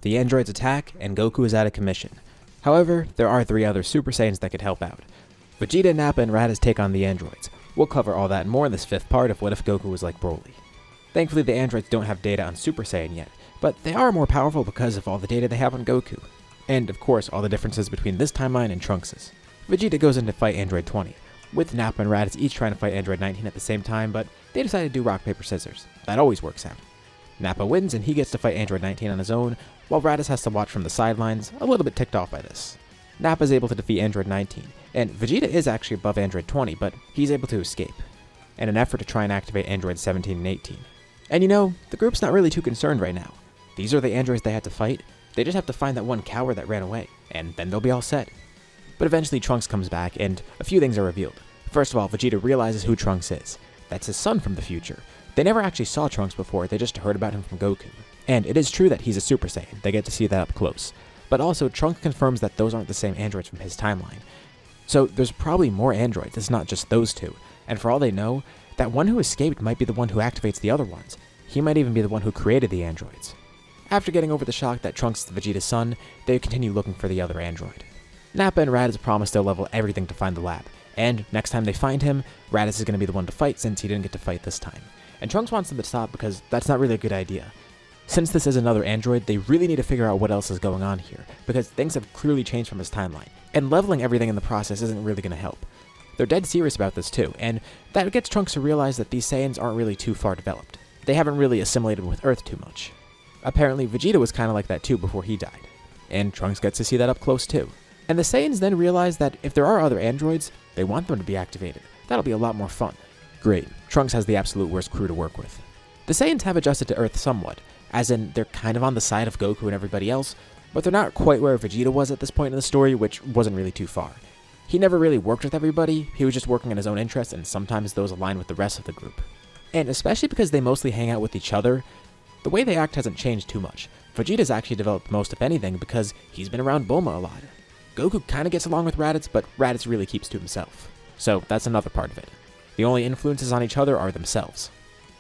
The androids attack, and Goku is out of commission. However, there are 3 other Super Saiyans that could help out. Vegeta, Nappa, and Raditz take on the androids. We'll cover all that and more in this 5th part of What If Goku Was Like Broly. Thankfully, the androids don't have data on Super Saiyan yet, but they are more powerful because of all the data they have on Goku. And, of course, all the differences between this timeline and Trunks'. Vegeta goes in to fight Android 20, with Nappa and Raditz each trying to fight Android 19 at the same time, but they decide to do rock, paper, scissors. That always works out. Nappa wins and he gets to fight Android 19 on his own, while Raditz has to watch from the sidelines, a little bit ticked off by this. Nappa is able to defeat Android 19, and Vegeta is actually above Android 20, but he's able to escape, in an effort to try and activate Android 17 and 18. And you know, the group's not really too concerned right now. These are the androids they had to fight, they just have to find that one coward that ran away, and then they'll be all set. But eventually Trunks comes back, and a few things are revealed. First of all, Vegeta realizes who Trunks is. That's his son from the future. They never actually saw Trunks before, they just heard about him from Goku. And it is true that he's a Super Saiyan, they get to see that up close. But also, Trunks confirms that those aren't the same androids from his timeline. So there's probably more androids, it's not just those 2. And for all they know, that one who escaped might be the one who activates the other ones. He might even be the one who created the androids. After getting over the shock that Trunks is Vegeta's son, they continue looking for the other android. Nappa and Raditz promise they'll level everything to find the lab, and next time they find him, Raditz is going to be the one to fight since he didn't get to fight this time. And Trunks wants them to stop because that's not really a good idea. Since this is another android, they really need to figure out what else is going on here, because things have clearly changed from his timeline, and leveling everything in the process isn't really going to help. They're dead serious about this too, and that gets Trunks to realize that these Saiyans aren't really too far developed. They haven't really assimilated with Earth too much. Apparently, Vegeta was kind of like that too before he died, and Trunks gets to see that up close too. And the Saiyans then realize that if there are other androids, they want them to be activated. That'll be a lot more fun. Great, Trunks has the absolute worst crew to work with. The Saiyans have adjusted to Earth somewhat, as in they're kind of on the side of Goku and everybody else, but they're not quite where Vegeta was at this point in the story, which wasn't really too far. He never really worked with everybody, he was just working in his own interests, and sometimes those align with the rest of the group. And especially because they mostly hang out with each other, the way they act hasn't changed too much. Vegeta's actually developed most of anything because he's been around Bulma a lot. Goku kinda gets along with Raditz, but Raditz really keeps to himself. So that's another part of it. The only influences on each other are themselves.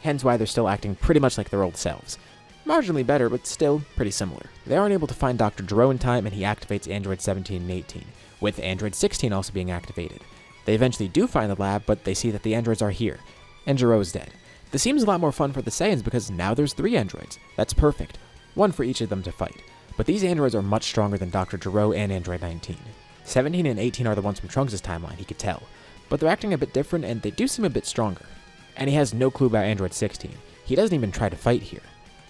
Hence why they're still acting pretty much like their old selves. Marginally better, but still pretty similar. They aren't able to find Dr. Gero in time, and he activates Android 17 and 18, with Android 16 also being activated. They eventually do find the lab, but they see that the androids are here, and Gero's dead. This seems a lot more fun for the Saiyans because now there's 3 androids. That's perfect. One for each of them to fight. But these androids are much stronger than Dr. Gero and Android 19. 17 and 18 are the ones from Trunks' timeline, he could tell. But they're acting a bit different, and they do seem a bit stronger. And he has no clue about Android 16. He doesn't even try to fight here.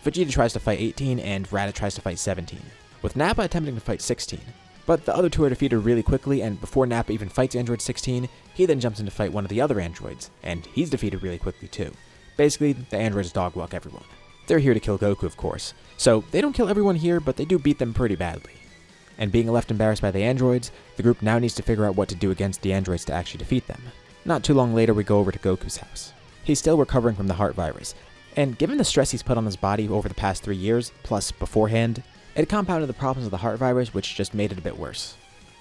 Vegeta tries to fight 18, and Raditz tries to fight 17, with Nappa attempting to fight 16. But the other 2 are defeated really quickly, and before Nappa even fights Android 16, he then jumps in to fight one of the other androids, and he's defeated really quickly too. Basically, the androids dogwalk everyone. They're here to kill Goku, of course, so they don't kill everyone here, but they do beat them pretty badly. And being left embarrassed by the androids, the group now needs to figure out what to do against the androids to actually defeat them. Not too long later, we go over to Goku's house. He's still recovering from the heart virus, and given the stress he's put on his body over the past 3 years, plus beforehand, it compounded the problems of the heart virus, which just made it a bit worse.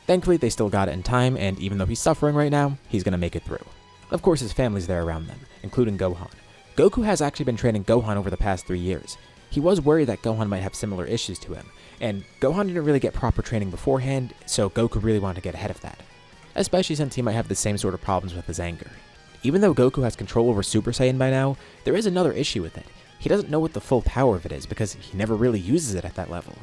Thankfully, they still got it in time, and even though he's suffering right now, he's gonna make it through. Of course, his family's there around them, including Gohan. Goku has actually been training Gohan over the past 3 years. He was worried that Gohan might have similar issues to him, and Gohan didn't really get proper training beforehand, so Goku really wanted to get ahead of that. Especially since he might have the same sort of problems with his anger. Even though Goku has control over Super Saiyan by now, there is another issue with it. He doesn't know what the full power of it is because he never really uses it at that level.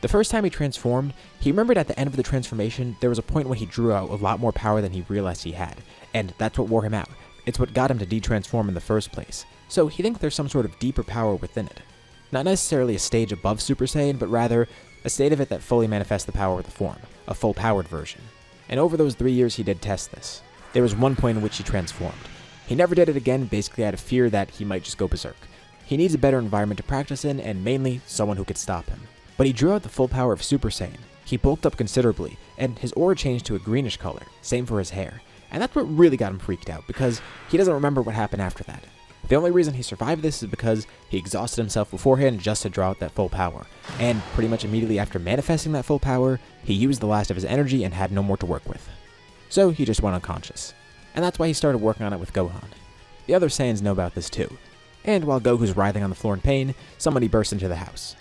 The first time he transformed, he remembered at the end of the transformation, there was a point when he drew out a lot more power than he realized he had, and that's what wore him out. It's what got him to de-transform in the first place. So he thinks there's some sort of deeper power within it. Not necessarily a stage above Super Saiyan, but rather a state of it that fully manifests the power of the form, a full-powered version. And over those 3 years he did test this. There was one point in which he transformed. He never did it again, basically out of fear that he might just go berserk. He needs a better environment to practice in, and mainly, someone who could stop him. But he drew out the full power of Super Saiyan. He bulked up considerably, and his aura changed to a greenish color, same for his hair. And that's what really got him freaked out, because he doesn't remember what happened after that. The only reason he survived this is because he exhausted himself beforehand just to draw out that full power. And pretty much immediately after manifesting that full power, he used the last of his energy and had no more to work with. So he just went unconscious. And that's why he started working on it with Gohan. The other Saiyans know about this too. And while Goku's writhing on the floor in pain, somebody bursts into the house.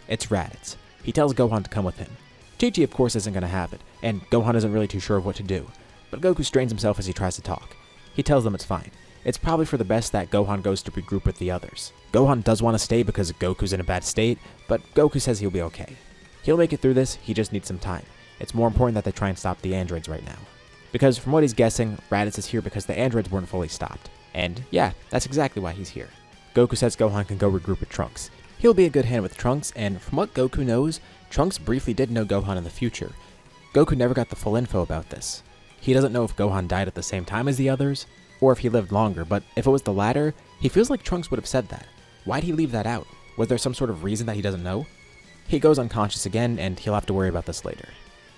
It's Raditz. He tells Gohan to come with him. Chi-Chi of course isn't going to have it, and Gohan isn't really too sure of what to do, but Goku strains himself as he tries to talk. He tells them it's fine. It's probably for the best that Gohan goes to regroup with the others. Gohan does want to stay because Goku's in a bad state, but Goku says he'll be okay. He'll make it through this, he just needs some time. It's more important that they try and stop the androids right now. Because from what he's guessing, Raditz is here because the androids weren't fully stopped. And yeah, that's exactly why he's here. Goku says Gohan can go regroup with Trunks. He'll be a good hand with Trunks, and from what Goku knows, Trunks briefly did know Gohan in the future. Goku never got the full info about this. He doesn't know if Gohan died at the same time as the others, or if he lived longer, but if it was the latter, he feels like Trunks would have said that. Why'd he leave that out? Was there some sort of reason that he doesn't know? He goes unconscious again, and he'll have to worry about this later.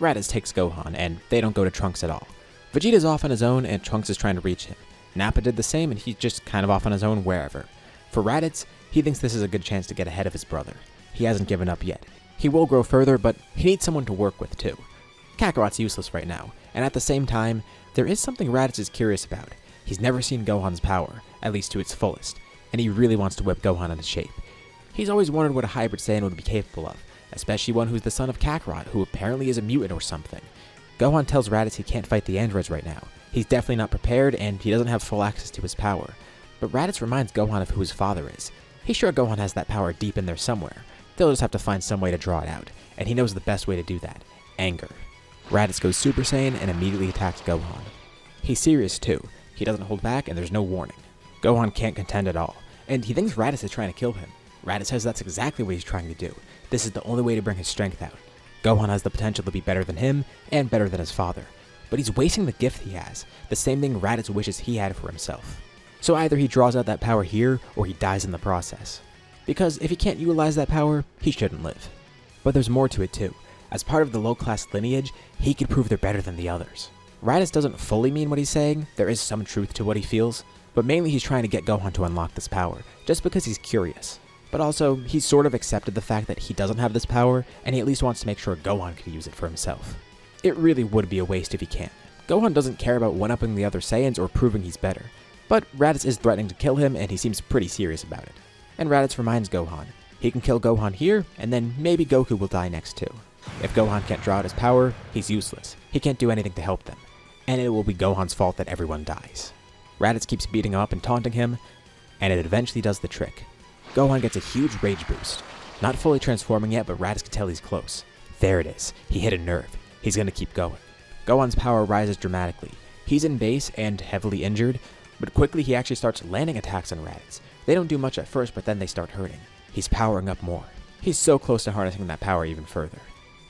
Raditz takes Gohan, and they don't go to Trunks at all. Vegeta's off on his own, and Trunks is trying to reach him. Nappa did the same, and he's just kind of off on his own wherever. For Raditz, he thinks this is a good chance to get ahead of his brother. He hasn't given up yet. He will grow further, but he needs someone to work with too. Kakarot's useless right now, and at the same time, there is something Raditz is curious about. He's never seen Gohan's power, at least to its fullest, and he really wants to whip Gohan into shape. He's always wondered what a hybrid Saiyan would be capable of, especially one who's the son of Kakarot, who apparently is a mutant or something. Gohan tells Raditz he can't fight the androids right now. He's definitely not prepared, and he doesn't have full access to his power. But Raditz reminds Gohan of who his father is. He's sure Gohan has that power deep in there somewhere. They'll just have to find some way to draw it out, and he knows the best way to do that: anger. Raditz goes Super Saiyan and immediately attacks Gohan. He's serious too. He doesn't hold back, and there's no warning. Gohan can't contend at all, and he thinks Raditz is trying to kill him. Raditz says that's exactly what he's trying to do. This is the only way to bring his strength out. Gohan has the potential to be better than him, and better than his father. But he's wasting the gift he has, the same thing Raditz wishes he had for himself. So either he draws out that power here, or he dies in the process. Because if he can't utilize that power, he shouldn't live. But there's more to it too. As part of the low-class lineage, he could prove they're better than the others. Raditz doesn't fully mean what he's saying, there is some truth to what he feels, but mainly he's trying to get Gohan to unlock this power, just because he's curious. But also, he's sort of accepted the fact that he doesn't have this power, and he at least wants to make sure Gohan can use it for himself. It really would be a waste if he can't. Gohan doesn't care about one-upping the other Saiyans or proving he's better, but Raditz is threatening to kill him, and he seems pretty serious about it. And Raditz reminds Gohan, he can kill Gohan here, and then maybe Goku will die next too. If Gohan can't draw out his power, he's useless. He can't do anything to help them, and it will be Gohan's fault that everyone dies. Raditz keeps beating him up and taunting him, and it eventually does the trick. Gohan gets a huge rage boost. Not fully transforming yet, but Raditz can tell he's close. There it is. He hit a nerve. He's gonna keep going. Gohan's power rises dramatically. He's in base and heavily injured, but quickly he actually starts landing attacks on Raditz. They don't do much at first, but then they start hurting. He's powering up more. He's so close to harnessing that power even further.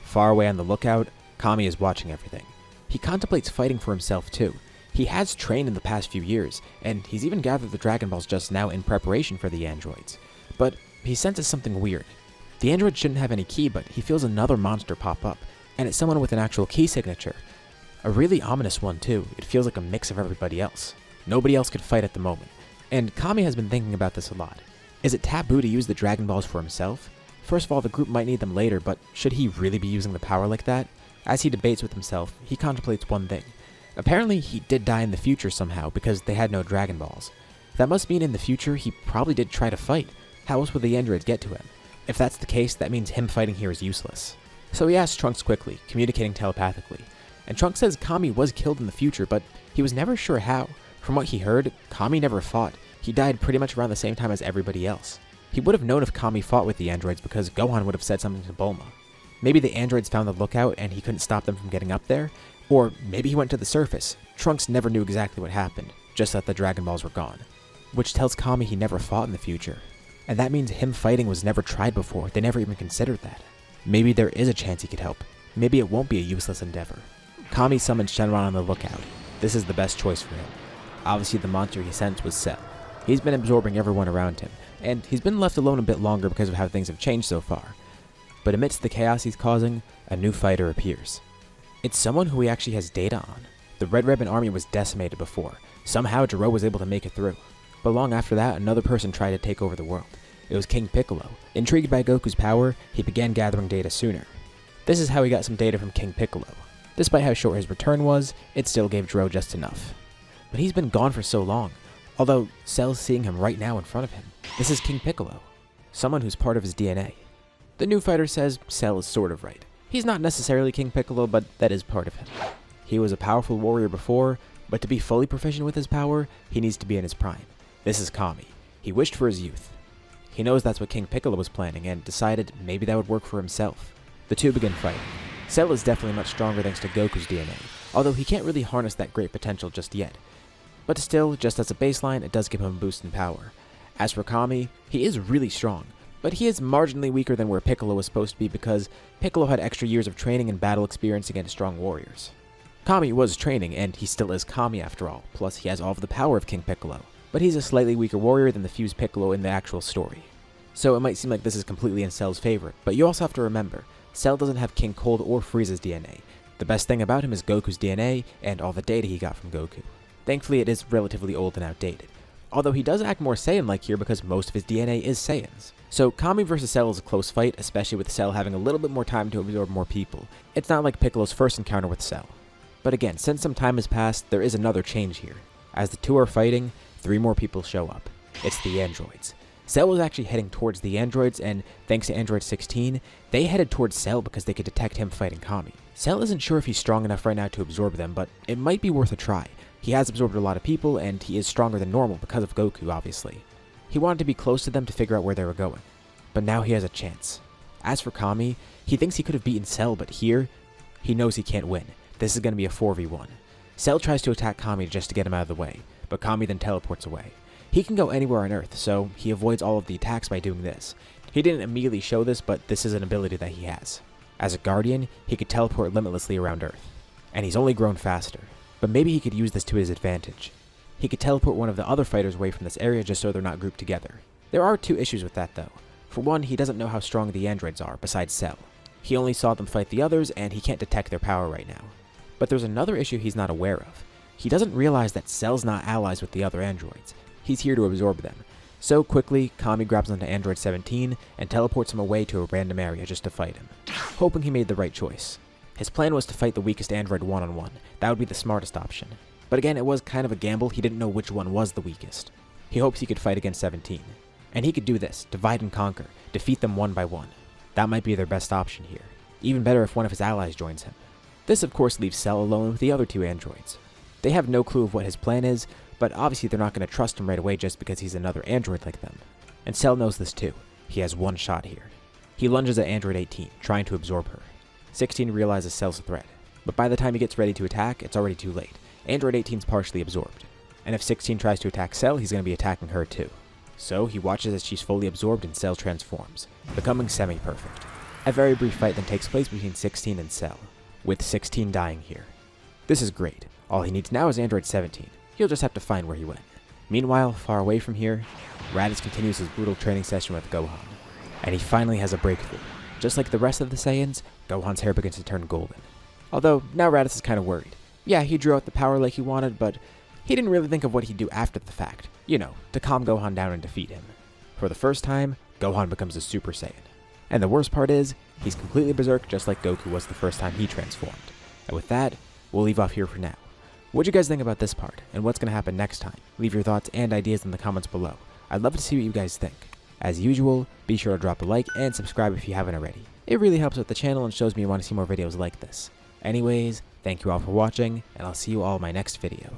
Far away on the lookout, Kami is watching everything. He contemplates fighting for himself too. He has trained in the past few years, and he's even gathered the Dragon Balls just now in preparation for the androids. But he senses something weird. The android shouldn't have any ki, but he feels another monster pop up, and it's someone with an actual ki signature. A really ominous one too. It feels like a mix of everybody else. Nobody else could fight at the moment. And Kami has been thinking about this a lot. Is it taboo to use the Dragon Balls for himself? First of all, the group might need them later, but should he really be using the power like that? As he debates with himself, he contemplates one thing. Apparently, he did die in the future somehow because they had no Dragon Balls. That must mean in the future he probably did try to fight. How else would the androids get to him? If that's the case, that means him fighting here is useless. So he asks Trunks quickly, communicating telepathically. And Trunks says Kami was killed in the future, but he was never sure how. From what he heard, Kami never fought. He died pretty much around the same time as everybody else. He would have known if Kami fought with the androids because Gohan would have said something to Bulma. Maybe the androids found the lookout and he couldn't stop them from getting up there, or maybe he went to the surface. Trunks never knew exactly what happened, just that the Dragon Balls were gone. Which tells Kami he never fought in the future. And that means him fighting was never tried before, they never even considered that. Maybe there is a chance he could help. Maybe it won't be a useless endeavor. Kami summons Shenron on the lookout. This is the best choice for him. Obviously the monster he sent was Cell. He's been absorbing everyone around him, and he's been left alone a bit longer because of how things have changed so far. But amidst the chaos he's causing, a new fighter appears. It's someone who he actually has data on. The Red Ribbon army was decimated before. Somehow Jiro was able to make it through. But long after that, another person tried to take over the world. It was King Piccolo. Intrigued by Goku's power, he began gathering data sooner. This is how he got some data from King Piccolo. Despite how short his return was, it still gave Jiro just enough. But he's been gone for so long, although Cell's seeing him right now in front of him. This is King Piccolo, someone who's part of his DNA. The new fighter says Cell is sort of right. He's not necessarily King Piccolo, but that is part of him. He was a powerful warrior before, but to be fully proficient with his power, he needs to be in his prime. This is Kami. He wished for his youth. He knows that's what King Piccolo was planning and decided maybe that would work for himself. The two begin fighting. Cell is definitely much stronger thanks to Goku's DNA, although he can't really harness that great potential just yet. But still, just as a baseline, it does give him a boost in power. As for Kami, he is really strong, but he is marginally weaker than where Piccolo was supposed to be because Piccolo had extra years of training and battle experience against strong warriors. Kami was training, and he still is Kami after all, plus he has all of the power of King Piccolo, but he's a slightly weaker warrior than the fused Piccolo in the actual story. So it might seem like this is completely in Cell's favor, but you also have to remember, Cell doesn't have King Cold or Frieza's DNA. The best thing about him is Goku's DNA and all the data he got from Goku. Thankfully it is relatively old and outdated, although he does act more Saiyan-like here because most of his DNA is Saiyans. So Kami vs Cell is a close fight, especially with Cell having a little bit more time to absorb more people. It's not like Piccolo's first encounter with Cell. But again, since some time has passed, there is another change here. As the two are fighting, 3 more people show up. It's the androids. Cell was actually heading towards the androids, and thanks to Android 16, they headed towards Cell because they could detect him fighting Kami. Cell isn't sure if he's strong enough right now to absorb them, but it might be worth a try. He has absorbed a lot of people, and he is stronger than normal because of Goku, obviously. He wanted to be close to them to figure out where they were going, but now he has a chance. As for Kami, he thinks he could have beaten Cell, but here, he knows he can't win. This is going to be a 4v1. Cell tries to attack Kami just to get him out of the way, but Kami then teleports away. He can go anywhere on Earth, so he avoids all of the attacks by doing this. He didn't immediately show this, but this is an ability that he has. As a Guardian, he could teleport limitlessly around Earth, and he's only grown faster. But maybe he could use this to his advantage. He could teleport one of the other fighters away from this area just so they're not grouped together. There are 2 issues with that though. For one, he doesn't know how strong the androids are, besides Cell. He only saw them fight the others, and he can't detect their power right now. But there's another issue he's not aware of. He doesn't realize that Cell's not allies with the other androids. He's here to absorb them. So quickly, Kami grabs onto Android 17 and teleports him away to a random area just to fight him, hoping he made the right choice. His plan was to fight the weakest android one-on-one. That would be the smartest option. But again, it was kind of a gamble. He didn't know which one was the weakest. He hopes he could fight against 17. And he could do this, divide and conquer, defeat them one by one. That might be their best option here. Even better if one of his allies joins him. This of course leaves Cell alone with the other 2 androids. They have no clue of what his plan is, but obviously they're not going to trust him right away just because he's another android like them. And Cell knows this too. He has one shot here. He lunges at Android 18, trying to absorb her. 16 realizes Cell's a threat, but by the time he gets ready to attack, it's already too late. Android 18's partially absorbed, and if 16 tries to attack Cell, he's going to be attacking her too. So he watches as she's fully absorbed and Cell transforms, becoming semi-perfect. A very brief fight then takes place between 16 and Cell, with 16 dying here. This is great. All he needs now is Android 17. He'll just have to find where he went. Meanwhile, far away from here, Raditz continues his brutal training session with Gohan, and he finally has a breakthrough. Just like the rest of the Saiyans, Gohan's hair begins to turn golden. Although, now Raditz is kind of worried. Yeah, he drew out the power like he wanted, but he didn't really think of what he'd do after the fact. You know, to calm Gohan down and defeat him. For the first time, Gohan becomes a Super Saiyan. And the worst part is, he's completely berserk just like Goku was the first time he transformed. And with that, we'll leave off here for now. What'd you guys think about this part, and what's going to happen next time? Leave your thoughts and ideas in the comments below. I'd love to see what you guys think. As usual, be sure to drop a like and subscribe if you haven't already. It really helps with the channel and shows me you want to see more videos like this. Anyways, thank you all for watching, and I'll see you all in my next video.